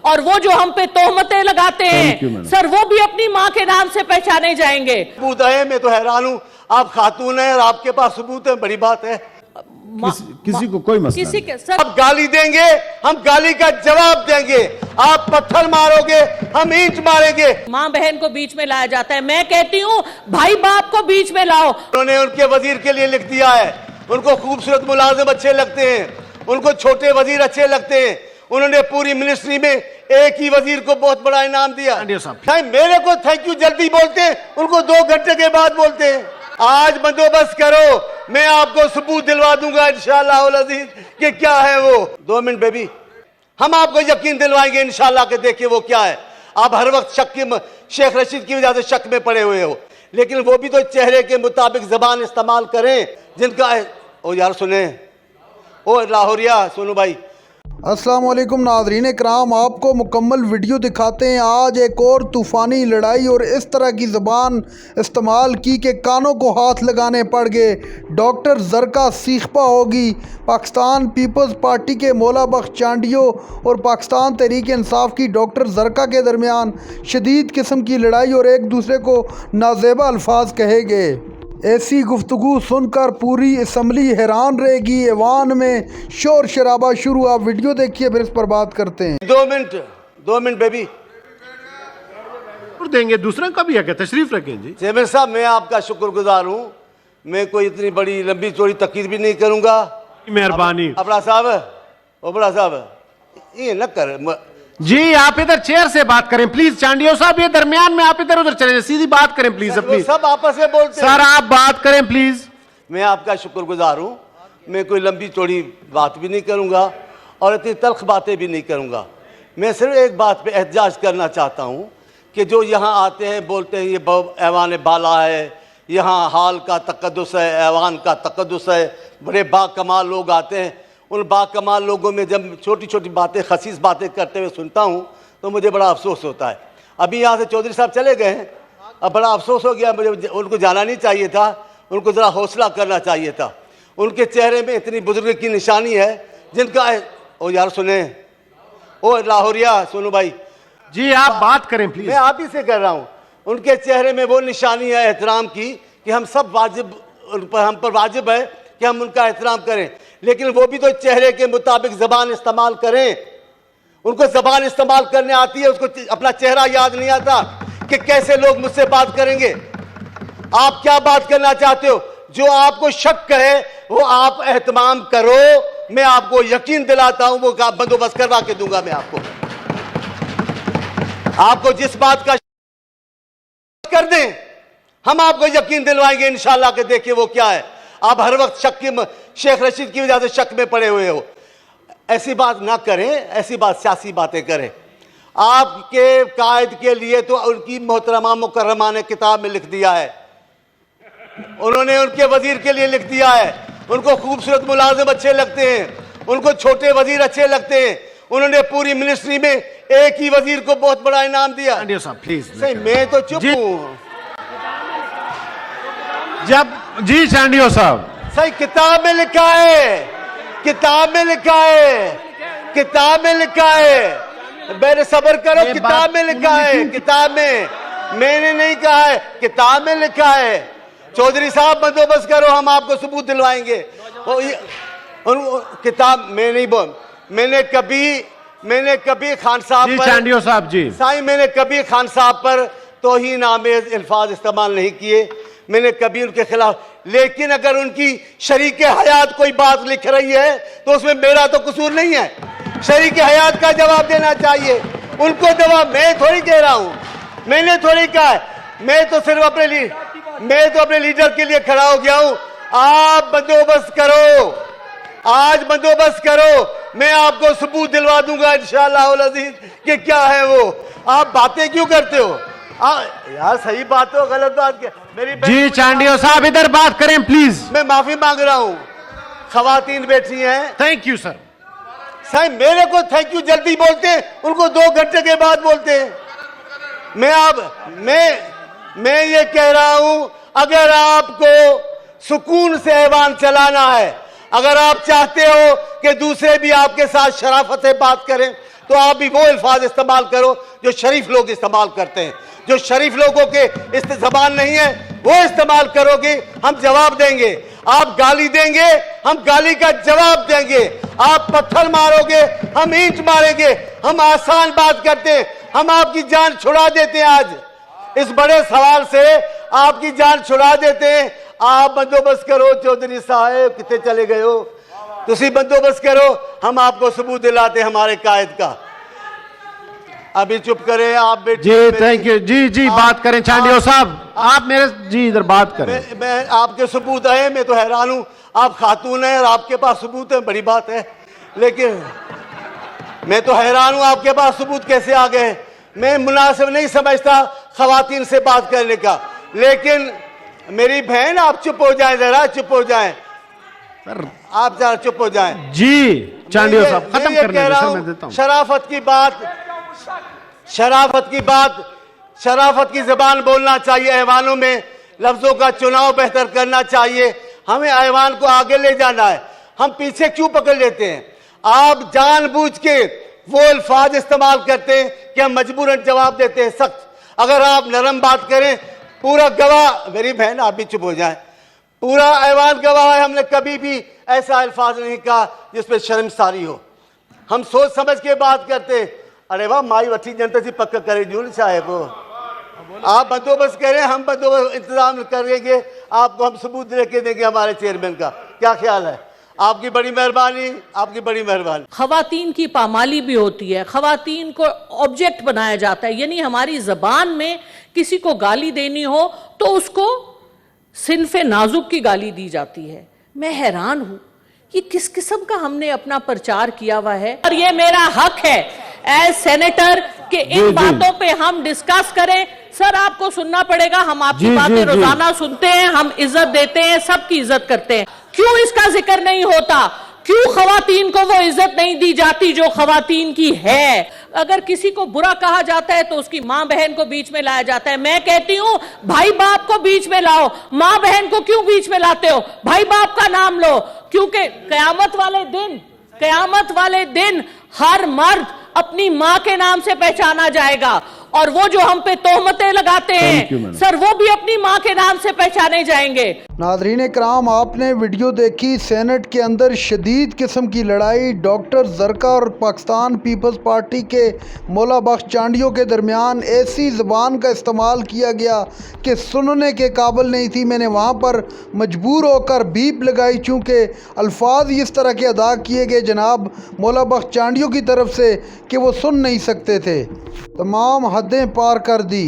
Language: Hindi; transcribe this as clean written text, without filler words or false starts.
और वो जो हम पे तोहमतें लगाते हैं सर, वो भी अपनी माँ के नाम से पहचाने जाएंगे। सबूत है, मैं तो हैरान हूँ। आप खातून हैं और आपके पास सबूत है, बड़ी बात है। किसी को कोई मसला किसी नहीं। के सर, आप गाली देंगे, हम गाली का जवाब देंगे। आप पत्थर मारोगे, हम ईंट मारेंगे। माँ बहन को बीच में लाया जाता है। मैं कहती हूँ भाई बाप को बीच में लाओ। उन्होंने उनके वजीर के लिए लिख दिया है, उनको खूबसूरत मुलाजिम अच्छे लगते हैं, उनको छोटे वजीर अच्छे लगते हैं। उन्होंने पूरी मिनिस्ट्री में एक ही वजीर को बहुत बड़ा इनाम दिया। मेरे को थैंक यू जल्दी बोलते हैं, उनको 2 घंटे के बाद बोलते हैं। आज बंदोबस्त करो, मैं आपको सबूत दिलवा दूंगा इंशाअल्लाह अज़ीज कि क्या है वो। 2 मिनट बेबी, हम आपको यकीन दिलवाएंगे इंशाअल्लाह के, देखिए वो क्या है। आप हर वक्त शक की, शेख रशीद की वजह से शक में पड़े हुए हो, लेकिन वो भी तो चेहरे के मुताबिक जबान इस्तेमाल करें जिनका। ओ यार सुने, ओ लाहौरिया सुनो भाई। अस्सलाम वालेकुम नाज़रीन इकराम, आपको मुकम्मल वीडियो दिखाते हैं। आज एक और तूफ़ानी लड़ाई और इस तरह की ज़बान इस्तेमाल की कि कानों को हाथ लगाने पड़ गए। डॉक्टर ज़रका सीखपा होगी, पाकिस्तान पीपल्स पार्टी के मौला बख्श चांडियो और पाकिस्तान तहरीक इंसाफ की डॉक्टर ज़रका के दरमियान शदीद किस्म की लड़ाई और एक दूसरे को नाज़ेबा अल्फाज कहे गए। ऐसी गुफ्तगू सुनकर पूरी असम्बली हैरान रहेगी। ऐवान में शोर शराबा शुरू। आप वीडियो देखिए, फिर इस पर बात करते हैं। 2 मिनट बेबी देंगे, दूसरा का भी है, तशरीफ रखें जी। चेयरमैन साहब, मैं आपका शुक्रगुजार हूँ। मैं कोई इतनी बड़ी लंबी चौड़ी तकीर भी नहीं करूँगा। मेहरबानी। बड़ा साहब ये न कर जी, आप इधर चेयर से बात करें प्लीज। चांडियो साहब ये दरमियान में आप इधर उधर चले, सीधी बात करें प्लीज अपनी। सब आपस में बोलते सर आप बात करें प्लीज। मैं आपका शुक्रगुजार हूँ। मैं कोई लंबी चौड़ी बात भी नहीं करूँगा और इतनी तल्ख बातें भी नहीं करूँगा। मैं सिर्फ एक बात पे एहतजाज करना चाहता हूँ कि जो यहाँ आते हैं बोलते हैं ये ऐवान बाला है, यहाँ हाल का तकद्दुस है, ऐवान का तकद्दुस है, बड़े बाकमाल लोग आते हैं। उन बाकमाल लोगों में जब छोटी छोटी बातें, खसीस बातें करते हुए सुनता हूँ तो मुझे बड़ा अफसोस होता है। अभी यहाँ से चौधरी साहब चले गए हैं, अब बड़ा अफसोस हो गया मुझे। उनको जाना नहीं चाहिए था, उनको ज़रा हौसला करना चाहिए था। उनके चेहरे में इतनी बुजुर्ग की निशानी है जिनका। ओ यार सुने, ओ लाहौरिया सुनो भाई जी, आप बात करें प्लीज। मैं आप ही से कर रहा हूँ। उनके चेहरे में वो निशानी है एहतराम की कि हम सब वाजिब, हम पर वाजिब है कि हम उनका एहतराम करें, लेकिन वो भी तो चेहरे के मुताबिक जबान इस्तेमाल करें। उनको जबान इस्तेमाल करने आती है, उसको अपना चेहरा याद नहीं आता कि कैसे लोग मुझसे बात करेंगे। आप क्या बात करना चाहते हो? जो आपको शक है वो आप एहतमाम करो। मैं आपको यकीन दिलाता हूं वो बंदोबस्त करवा के दूंगा। मैं आपको जिस बात का कर दें, हम आपको यकीन दिलवाएंगे इंशाअल्लाह के, देखिए वो क्या है। आप हर वक्त शक की, शेख रशीद की वजह से शक में पड़े हुए हो। ऐसी बात ना करें, ऐसी बात सियासी बातें करें। आपके कायद के लिए तो उनकी मोहतरमा मुकर्रमा ने किताब में लिख दिया है, उन्होंने उनके वजीर के लिए लिख दिया है, उनको खूबसूरत मुलाजिम अच्छे लगते हैं, उनको छोटे वजीर अच्छे लगते हैं। उन्होंने पूरी मिनिस्ट्री में एक ही वजीर को बहुत बड़ा इनाम दिया। सही, मैं तो चुप हूँ जब जी चांडियो साहब सही। किताब में लिखा है, किताब में लिखा है, किताब में लिखा है। मेरे सब्र करो, किताब में लिखा है, किताब में, मैंने नहीं कहा है, किताब में लिखा है। चौधरी साहब बंदोबस्त करो, हम आपको सबूत दिलवाएंगे। किताब में नहीं बोल, मैंने कभी खान साहब पर, चांडियो साहब जी साईं, मैंने कभी खान साहब पर तौहीन आमेज अल्फाज इस्तेमाल नहीं किए, मैंने कभी उनके खिलाफ। लेकिन अगर उनकी शरीके हयात कोई बात लिख रही है तो उसमें मेरा तो कसूर नहीं है। शरीके हयात का जवाब देना चाहिए उनको। जवाब मैं थोड़ी दे रहा हूं, मैंने थोड़ी कहा है। मैं तो सिर्फ अपने लीडर के लिए खड़ा हो गया हूं। आप बंदोबस्त करो, आज बंदोबस्त करो, मैं आपको सबूत दिलवा दूंगा इंशाअल्लाह अज़ीज कि क्या है वो। आप बातें क्यों करते हो? यार सही बात हो, गलत बात क्या? मेरी जी चांडियो साहब इधर बात करें प्लीज। मैं माफी मांग रहा हूँ, खवातीन बैठी हैं। Thank you sir. साहब मेरे को थैंक यू जल्दी बोलते हैं, उनको 2 घंटे के बाद बोलते हैं। मैं ये कह रहा हूं, अगर आपको सुकून से ऐवान चलाना है, अगर आप चाहते हो कि दूसरे भी आपके साथ शराफत से बात करें, तो आप भी वो अल्फाज इस्तेमाल करो जो शरीफ लोग इस्तेमाल करते हैं। जो शरीफ लोगों के इस ज़बान नहीं है वो इस्तेमाल करोगे, हम जवाब देंगे। आप गाली देंगे, हम गाली का जवाब देंगे। आप पत्थर मारोगे, हम ईंट मारेंगे। हम आसान बात करते हैं, हम आपकी जान छुड़ा देते हैं। आज इस बड़े सवाल से आपकी जान छुड़ा देते हैं। आप बंदोबस्त करो, चौधरी साहब कितने चले गए हो, तुसी बंदोबस्त करो, हम आपको सबूत दिलाते हमारे कायद का। अभी चुप करें आप बेटे। जी थैंक यू। जी बात करें चांडियो साहब, आप मेरे जी इधर बात करें। मैं आपके सबूत आए, मैं तो हैरान हूं। आप खातून हैं और आपके पास सबूत है, बड़ी बात है, लेकिन मैं तो हैरान हूं आपके पास सबूत कैसे आ गए। मैं मुनासिब नहीं समझता खवातीन से बात करने का, लेकिन मेरी बहन आप चुप हो जाएं, जरा चुप हो जाएं, आप जरा चुप हो जाएं। जी चांडियो साहब खत्म कर कह रहा मैं हूं, देता हूं। शराफत की बात, शराफत की जबान बोलना चाहिए। ऐवानों में लफ्जों का चुनाव बेहतर करना चाहिए। हमें ऐवान को आगे ले जाना है, हम पीछे क्यों पकड़ लेते हैं। आप जानबूझ के वो अल्फाज इस्तेमाल करते हैं कि हम मजबूरन जवाब देते हैं सख्त। अगर आप नरम बात करें, पूरा गवाह, मेरी बहन आप भी चुप हो जाए, पूरा ऐवान गवाह है, हमने कभी भी ऐसा अल्फाज नहीं कहा जिसमें शर्मसारी हो। हम सोच समझ के बात करते। अरे वाह, माई वठी जनता से पक्का करे जून साहेब, आप बंदोबस्त करें, हम बंदोबस्त इंतजाम करेंगे, आपको हम सबूत लेके देंगे हमारे चेयरमैन का। क्या ख्याल है? आपकी बड़ी मेहरबानी, आपकी बड़ी मेहरबानी। खवातीन की पामाली भी होती है, खवातीन को ऑब्जेक्ट बनाया जाता है, यानी हमारी जबान में किसी को गाली देनी हो तो उसको सिनफे नाजुक की गाली दी जाती है। मैं हैरान हूं ये किस किस्म का हमने अपना प्रचार किया हुआ है। और ये मेरा हक है एज सेनेटर कि इन बातों पे हम डिस्कस करें। सर आपको सुनना पड़ेगा, हम आपकी बातें रोजाना सुनते हैं, हम इज्जत देते हैं, सबकी इज्जत करते हैं। क्यों इसका जिक्र नहीं होता? क्यों खवातीन को वो इज्जत नहीं दी जाती जो खवातीन की है? अगर किसी को बुरा कहा जाता है तो उसकी मां बहन को बीच में लाया जाता है। मैं कहती हूं भाई बाप को बीच में लाओ, मां बहन को क्यों बीच में लाते हो? भाई बाप का नाम लो, क्योंकि कयामत वाले दिन हर मर्द अपनी मां के नाम से पहचाना जाएगा। और वो जो हम पे तोहमतें लगाते हैं सर, वो भी अपनी मां के नाम से पहचाने जाएंगे। नाज़रीन कराम, आपने वीडियो देखी सेनेट के अंदर शदीद किस्म की लड़ाई डॉक्टर जरका और पाकिस्तान पीपल्स पार्टी के मौला बख्श चांडियो के दरमियान। ऐसी ज़बान का इस्तेमाल किया गया कि सुनने के काबिल नहीं थी। मैंने वहाँ पर मजबूर होकर बीप लगाई, चूँकि अल्फाज इस तरह के अदा किए गए जनाब मौला बख्श चांडियो की तरफ से कि वो सुन नहीं सकते थे। तमाम हदें पार कर दी।